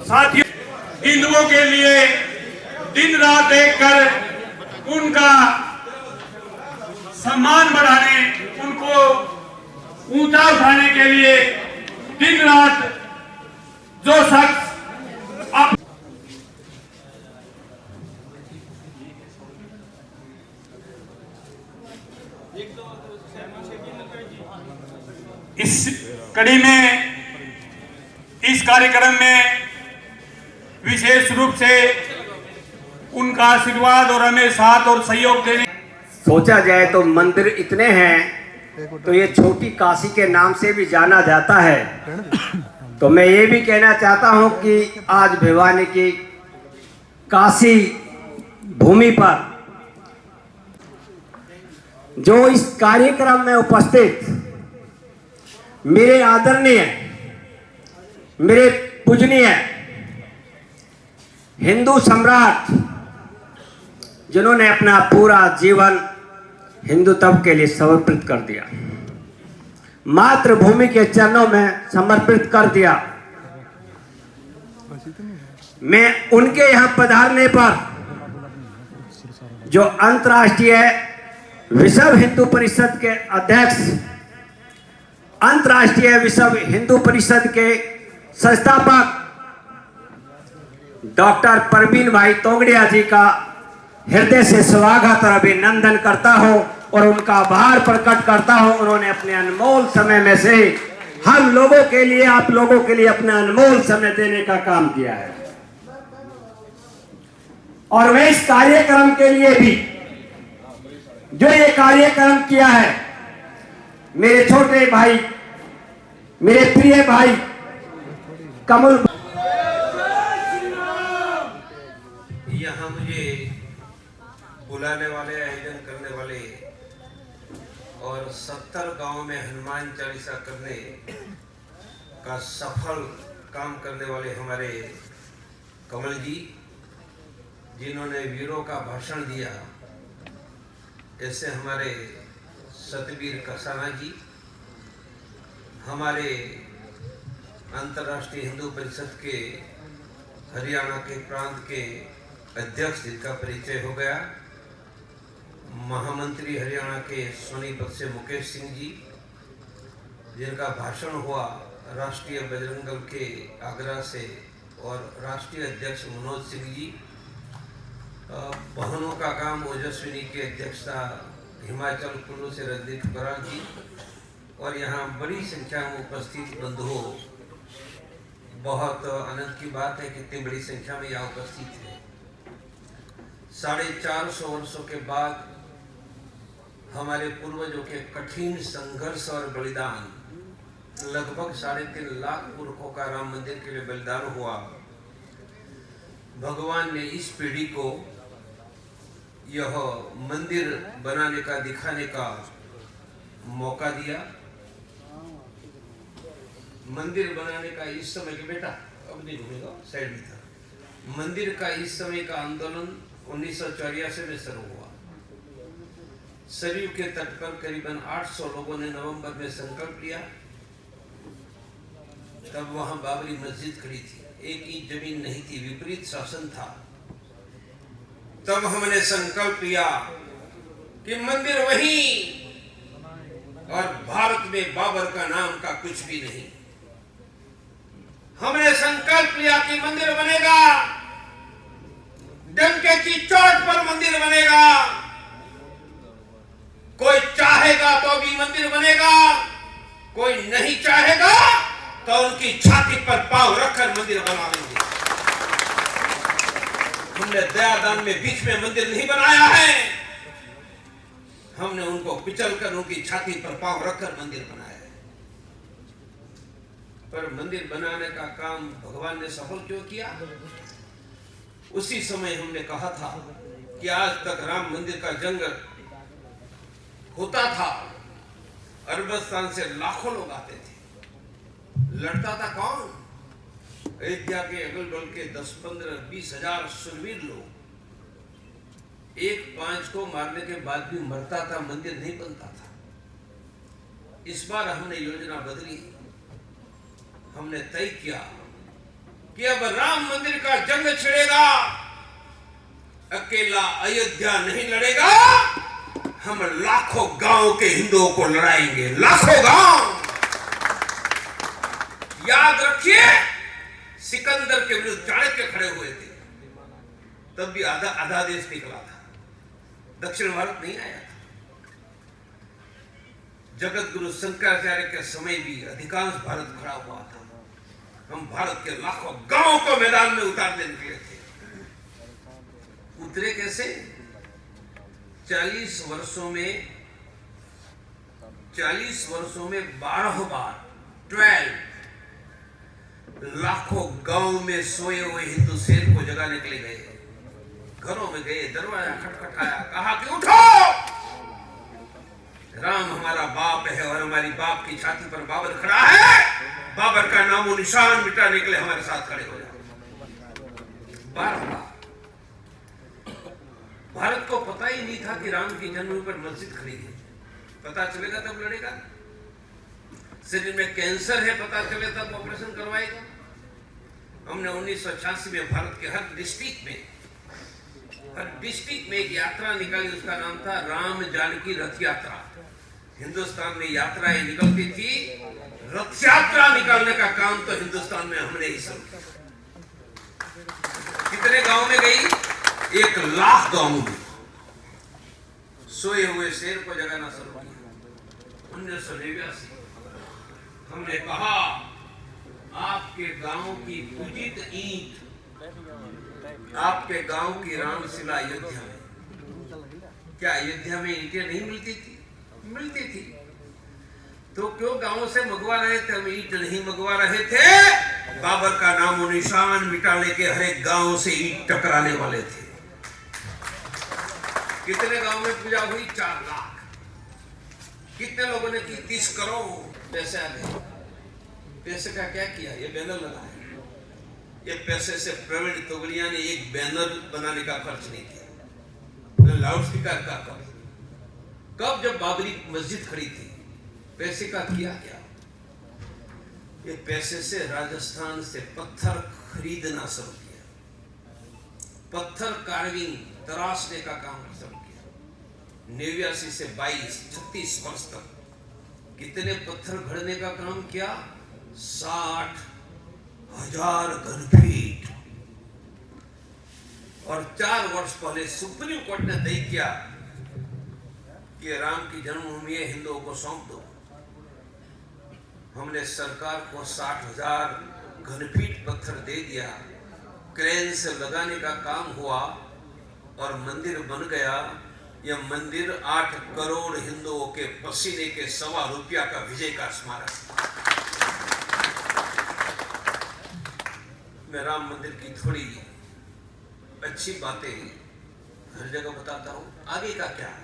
साथियों, हिंदुओं के लिए दिन रात एक कर उनका सम्मान बढ़ाने, उनको ऊंचा उठाने के लिए दिन रात जो शख्स इस कड़ी में, इस कार्यक्रम में विशेष रूप से उनका आशीर्वाद और हमें साथ और सहयोग देने। सोचा जाए तो मंदिर इतने हैं तो ये छोटी काशी के नाम से भी जाना जाता है। तो मैं ये भी कहना चाहता हूं कि आज भिवानी की काशी भूमि पर जो इस कार्यक्रम में उपस्थित मेरे आदरणीय, मेरे पूजनीय हिंदू सम्राट, जिन्होंने अपना पूरा जीवन हिंदुत्व के लिए समर्पित कर दिया, मातृभूमि के चरणों में समर्पित कर दिया, मैं उनके यहां पधारने पर जो अंतर्राष्ट्रीय विश्व हिंदू परिषद के अध्यक्ष, अंतर्राष्ट्रीय विश्व हिंदू परिषद के संस्थापक डॉक्टर परवीन भाई तोगड़िया जी का हृदय से स्वागत और अभिनंदन करता हूं और उनका आभार प्रकट करता हूं। उन्होंने अपने अनमोल समय में से हम लोगों के लिए, आप लोगों के लिए अपना अनमोल समय देने का काम किया है। और वे इस कार्यक्रम के लिए भी जो ये कार्यक्रम किया है, मेरे छोटे भाई, मेरे प्रिय भाई कमल, यहाँ मुझे बुलाने वाले, आयोजन करने वाले और 70 गांव में हनुमान चालीसा करने का सफल काम करने वाले हमारे कमल जी, जिन्होंने वीरों का भाषण दिया, ऐसे हमारे सतवीर कसाना जी, हमारे अंतर्राष्ट्रीय हिंदू परिषद के हरियाणा के प्रांत के अध्यक्ष, जिनका परिचय हो गया, महामंत्री हरियाणा के सोनीपत से मुकेश सिंह जी, जिनका भाषण हुआ राष्ट्रीय बजरंग दल के आगरा से, और राष्ट्रीय अध्यक्ष मनोज सिंह जी, बहनों का काम ओजस्विनी की अध्यक्षता हिमाचल कुल्लू से रजनीश बराल जी, और यहाँ बड़ी संख्या में उपस्थित बंधुओं, बहुत आनंद की बात है कि इतनी बड़ी संख्या में यहाँ उपस्थित है। 450 वर्षों के बाद हमारे पूर्वजों के कठिन संघर्ष और बलिदान, लगभग 3.5 लाख पुरखों का राम मंदिर के लिए बलिदान हुआ। भगवान ने इस पीढ़ी को यह मंदिर बनाने का, दिखाने का मौका दिया। मंदिर बनाने का इस समय के, बेटा अब नहीं घूमेगा, साइड में था, मंदिर का इस समय का आंदोलन 1984 में शुरू हुआ। सरयू के तट पर करीबन 800 लोगों ने नवंबर में संकल्प लिया। तब वहां बाबरी मस्जिद खड़ी थी, एक इंच जमीन नहीं थी, विपरीत शासन था। तब हमने संकल्प लिया कि मंदिर वहीं, और भारत में बाबर का नाम का कुछ भी नहीं। हमने संकल्प लिया कि मंदिर बनेगा, डंके की चोट पर मंदिर बनेगा, कोई चाहेगा तो भी मंदिर बनेगा, कोई नहीं चाहेगा तो उनकी छाती पर पांव रखकर मंदिर बना लेंगे। हमने दयादान में बीच में मंदिर नहीं बनाया है, हमने उनको पिचलकर उनकी छाती पर पांव रखकर मंदिर बनाया है। पर मंदिर बनाने का काम भगवान ने सफल क्यों किया? उसी समय हमने कहा था कि आज तक राम मंदिर का जंग होता था, अरबस्तान से लाखों लोग आते थे, लड़ता था कौन? अयोध्या के अगल बगल के 10, 15, 20 हजार शूरवीर लोग। एक 5 को मारने के बाद भी मरता था, मंदिर नहीं बनता था। इस बार हमने योजना बदली, हमने तय किया कि अब राम मंदिर का जंग छिड़ेगा, अकेला अयोध्या नहीं लड़ेगा, हम लाखों गांव के हिंदुओं को लड़ाएंगे, लाखों गांव। याद रखिए, सिकंदर के विरुद्ध चाणक्य खड़े हुए थे, तब भी आधा आधा देश निकला था, दक्षिण भारत नहीं आया था। जगत गुरु शंकराचार्य के समय भी अधिकांश भारत खड़ा हुआ था। हम भारत के लाखों गांवों को मैदान में उतारने निकले थे। उतरे कैसे? 40 वर्षों में 12 बार 12 लाखों गांव में सोए हुए हिंदू शेर को जगाने के लिए गए। घरों में गए, दरवाजा खटखटाया, कहा कि उठो, राम हमारा बाप है और हमारी बाप की छाती पर बाबर खड़ा है, बाबर का नामो निशान मिटाने के लिए हमारे साथ खड़े हो जाओ। 12 बार। भारत को पता ही नहीं था कि राम की जन्मभूमि पर मस्जिद खड़ी है। पता चलेगा तब लड़ेगा। शरीर में कैंसर है, पता चले तब ऑपरेशन करवाएगा। हमने 1986 में भारत के हर डिस्ट्रिक्ट में एक यात्रा निकाली, उसका नाम था राम जानकी रथ यात्रा। हिंदुस्तान में यात्राएं निकलती थी, रथ यात्रा निकालने का काम तो हिंदुस्तान में हमने ही शुरू किया। कितने गांव में गई? 1 लाख गांव में सोए हुए शेर को जगाना शुरू किया। 1989 हमने कहा, आपके गांव की पूजित ईंट, आपके गांव की रामशिला अयोध्या में। क्या अयोध्या में ईंटें नहीं मिलती थी? मिलती थी। तो क्यों गांव से मंगवा रहे थे? हम ईंट नहीं मंगवा रहे थे, बाबर का नामो निशान मिटाने के हर एक गांव से ईंट टकराने वाले थे। कितने गांव में पूजा हुई? 4 लाख। कितने लोगों ने की? 30 करोड़ पैसे आ गए। पैसे का क्या किया? ये बैनर लगा है। ये पैसे से प्रवीण तोगड़िया ने एक बैनर बनाने का खर्च नहीं किया, न लाउड स्पीकर का खर्च। कब? जब बाबरी मस्जिद खड़ी थी। पैसे का किया क्या? ये पैसे से राजस्थान से पत्थर खरीदना शुरू किया, पत्थर कार्विंग, तराशने का काम शुरू किया। 89 से 36 वर्ष तक कितने पत्थर घड़ने का काम किया? 60,000 घन फीट। और 4 वर्ष पहले सुप्रीम कोर्ट ने तय किया कि राम की जन्मभूमि हिंदुओं को सौंप दो। हमने सरकार को 60,000 घनफीट पत्थर दे दिया, क्रेन से लगाने का काम हुआ और मंदिर बन गया। यह मंदिर 8 करोड़ हिंदुओं के पसीने के ₹1.25 का विजय का स्मारक। मैं राम मंदिर की थोड़ी अच्छी बातें हर जगह बताता हूं। आगे का क्या है?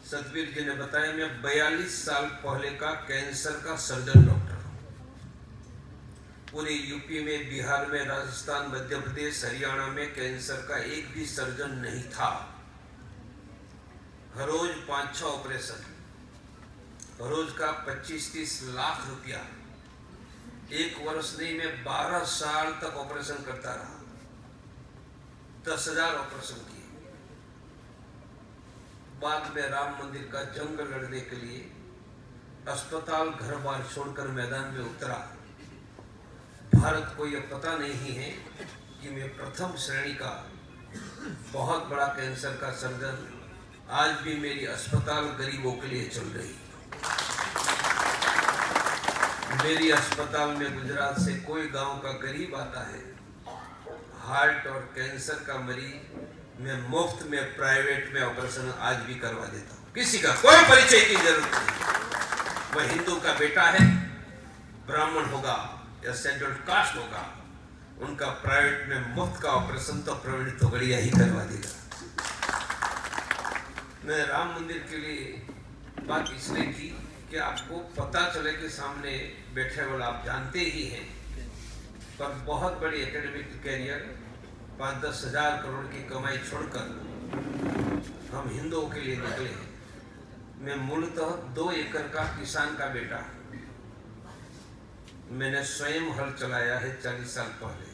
सतबीर जी ने बताया, मैं 42 साल पहले का कैंसर का सर्जन डॉक्टर हूं। पूरे यूपी में, बिहार में, राजस्थान, मध्य प्रदेश, हरियाणा में कैंसर का एक भी सर्जन नहीं था। हर रोज 5-6 ऑपरेशन, हर रोज का 25-30 लाख रुपया। 1 वर्ष नहीं, मैं 12 साल तक ऑपरेशन करता रहा। 10,000 ऑपरेशन किए। बाद में राम मंदिर का जंग लड़ने के लिए अस्पताल घर बार छोड़कर मैदान में उतरा। भारत को यह पता नहीं है कि मैं प्रथम श्रेणी का बहुत बड़ा कैंसर का सर्जन, आज भी मेरी अस्पताल गरीबों के लिए चल रही। मेरी अस्पताल में गुजरात से कोई गांव का गरीब आता है, हार्ट और कैंसर का मरीज, मैं मुफ्त में प्राइवेट में ऑपरेशन आज भी करवा देता हूं। किसी का कोई परिचय की जरूरत नहीं। वह हिंदू का बेटा है, ब्राह्मण होगा या शेड्यूल्ड कास्ट होगा, उनका प्राइवेट में मुफ्त का ऑपरेशन तो प्रवीण तोगड़िया ही करवा देगा। मैं राम मंदिर के लिए बात इसलिए की कि आपको पता चले कि सामने बैठे वाला आप जानते ही हैं, पर बहुत बड़ी एकेडमिक कैरियर, 5-10 हजार करोड़ की कमाई छोड़कर हम हिंदुओं के लिए निकले हैं। मैं मूलतः 2 एकड़ का किसान का बेटा हूं। मैंने स्वयं हल चलाया है 40 साल पहले।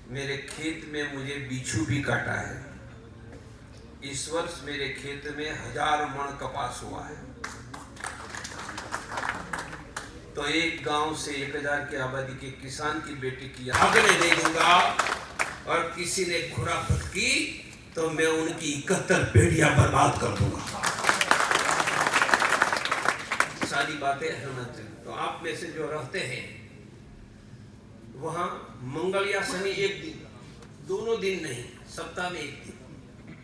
मेरे खेत में मुझे बिच्छू भी काटा है। इस वर्ष मेरे खेत में 1000 मण कपास हुआ है। तो एक गांव से 1000 की आबादी के किसान की बेटी की आगने नहीं दूंगा, और किसी ने खुराफत की तो मैं उनकी 71 बेटियां बर्बाद कर दूंगा। सारी बातें हनुमान। तो आप में से जो रहते हैं वहां मंगल या शनि एक दिन, दोनों दिन नहीं, सप्ताह में एक दिन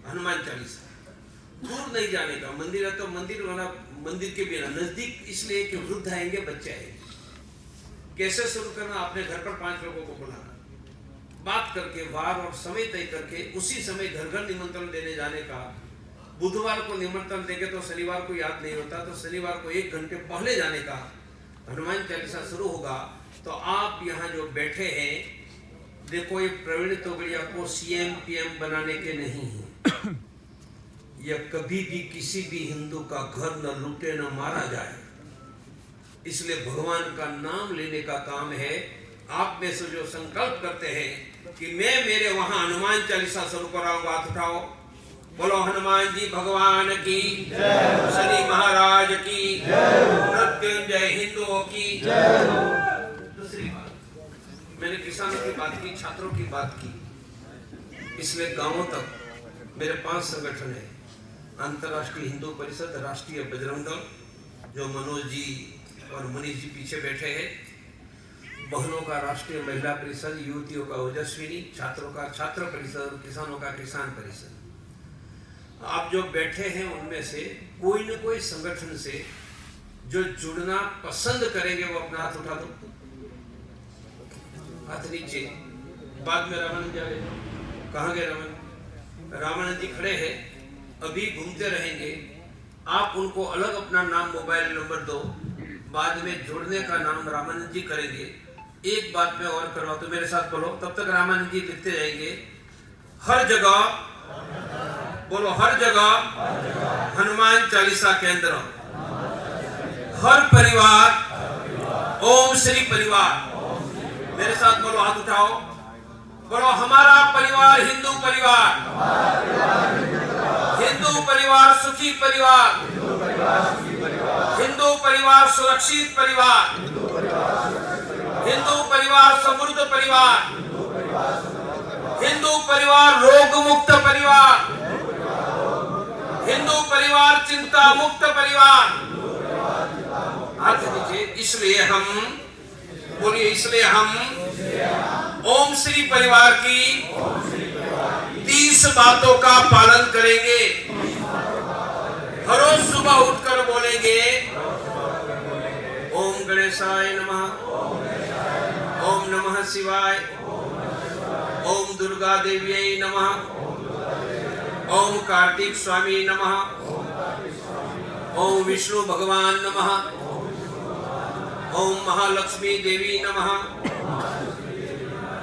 हनुमान चालीसा। दूर नहीं जाने का। मंदिर है तो मंदिर वाला, मंदिर के बिना नजदीक, इसलिए कि वृद्ध आएंगे, बच्चे आएंगे। कैसे शुरू करना? अपने घर पर 5 लोगों को बुलाना, बात करके वार और समय तय करके उसी समय घर घर निमंत्रण देने जाने का। बुधवार को निमंत्रण देंगे तो शनिवार को याद नहीं होता, तो शनिवार को 1 घंटे पहले जाने का। हनुमान चालीसा शुरू होगा। तो आप यहाँ जो बैठे हैं, देखो ये प्रवीण तोगड़िया को सीएम पीएम बनाने के नहीं है। यह कभी भी किसी भी हिंदू का घर न लूटे न मारा जाए, इसलिए भगवान का नाम लेने का काम है। आप में से जो संकल्प करते हैं कि मैं मेरे वहां हनुमान चालीसा शुरू कराऊंगा, हाथ उठाओ, बोलो हनुमान जी भगवान की जय, शनि महाराज की जय, मृत्युंजय हिंदुओं की जय। दूसरी बात, मैंने किसानों की बात की, छात्रों की बात की, इसलिए गांवों तक मेरे 5 संगठन है। अंतर्राष्ट्रीय हिंदू परिषद, राष्ट्रीय बजरंग दल, जो मनोज जी और मनीष जी पीछे बैठे हैं, बहनों का राष्ट्रीय महिला परिषद, युवतियों का ओजस्विनी, छात्रों का छात्र परिषद, किसानों का किसान परिषद। आप जो बैठे हैं उनमें से कोई न कोई संगठन से जो जुड़ना पसंद करेंगे वो अपना हाथ उठा दो, हाथ नीचे। बाद में रामानंद जी, कहाँ गए रामानंद? रामानंद जी खड़े हैं, अभी घूमते रहेंगे। आप उनको अलग अपना नाम, मोबाइल नंबर दो, बाद में जोड़ने का नाम रामानंद जी करेंगे। एक बात में और करवा, तो मेरे साथ बोलो, तब तक रामानंद जी लिखते जाएंगे। हर जगह बोलो, हर जगह हनुमान चालीसा केंद्र, हर परिवार ओम श्री परिवार। मेरे साथ बोलो, हाथ उठाओ, बोलो हमारा परिवार हिंदू परिवार, हिंदू परिवार सुखी परिवार, हिंदू परिवार सुरक्षित परिवार, हिंदू परिवार समृद्ध परिवार, हिंदू परिवार रोग मुक्त परिवार, हिंदू परिवार चिंता मुक्त परिवार। हाथ नीचे। इसलिए हम बोलिए, इसलिए हम ओम श्री परिवार की 30 बातों का पालन करेंगे। हर रोज सुबह उठकर बोलेंगे ओम गणेशाय नमः, ओम नमः शिवाय, ओम दुर्गा देव्यै नमः, ओम कार्तिक स्वामी नमः, ओम विष्णु भगवान नमः, ओम महालक्ष्मी देवी नमः,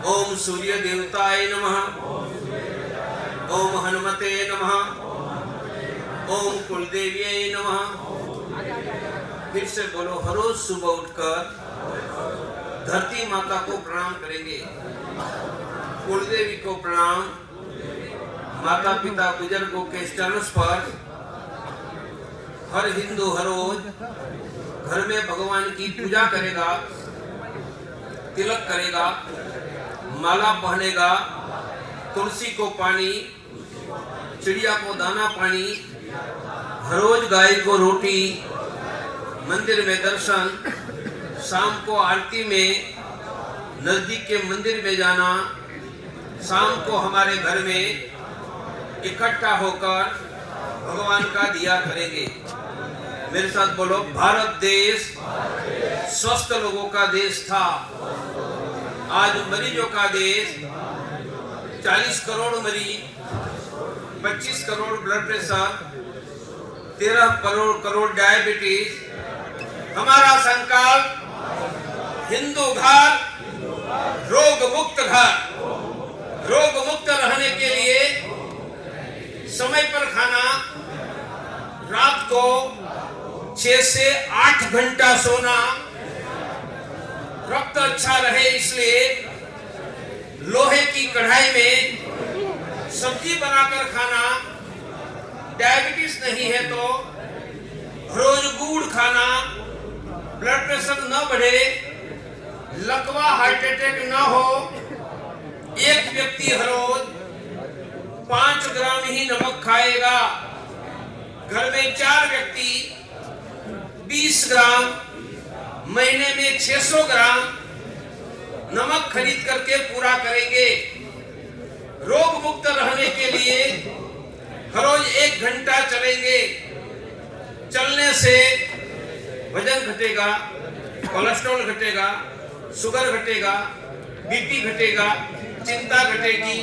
ओम सूर्य देवताय नमः, ओम हनुमते नमः, ओम कुलदेव्यै नमः। फिर से बोलो, हर रोज सुबह उठकर धरती माता को प्रणाम करेंगे, कुलदेवी को प्रणाम, माता पिता बुजुर्गों के चरण स्पर्श। हर हिंदू हर रोज घर में भगवान की पूजा करेगा, तिलक करेगा, माला पहनेगा, तुलसी को पानी, चिड़िया को दाना पानी, हर रोज गाय को रोटी, मंदिर में दर्शन, शाम को आरती में नजदीक के मंदिर में जाना, शाम को हमारे घर में इकट्ठा होकर भगवान का दिया करेंगे। मेरे साथ बोलो, भारत देश स्वस्थ लोगों का देश था, आज मरीजों का देश। 40 करोड़ मरीज, 25 crore blood pressure, 13 crore diabetes. हमारा संकल्प हिंदू घर, रोग मुक्त घर। रोग मुक्त रहने के लिए समय पर खाना, रात को 6 से 8 घंटा सोना, रक्त अच्छा रहे इसलिए लोहे की कढ़ाई में सब्जी बनाकर खाना, डायबिटीज नहीं है तो रोज गुड़ खाना, ब्लड प्रेशर न बढ़े, लकवा हार्ट अटैक न हो। एक व्यक्ति हर रोज 5 ग्राम ही नमक खाएगा। घर में 4 व्यक्ति 20 ग्राम, महीने में 600 ग्राम नमक खरीद करके पूरा करेंगे। रोग मुक्त रहने के लिए हर रोज 1 घंटा चलेंगे। चलने से वजन घटेगा, कोलेस्ट्रॉल घटेगा, शुगर घटेगा, बीपी घटेगा, चिंता घटेगी,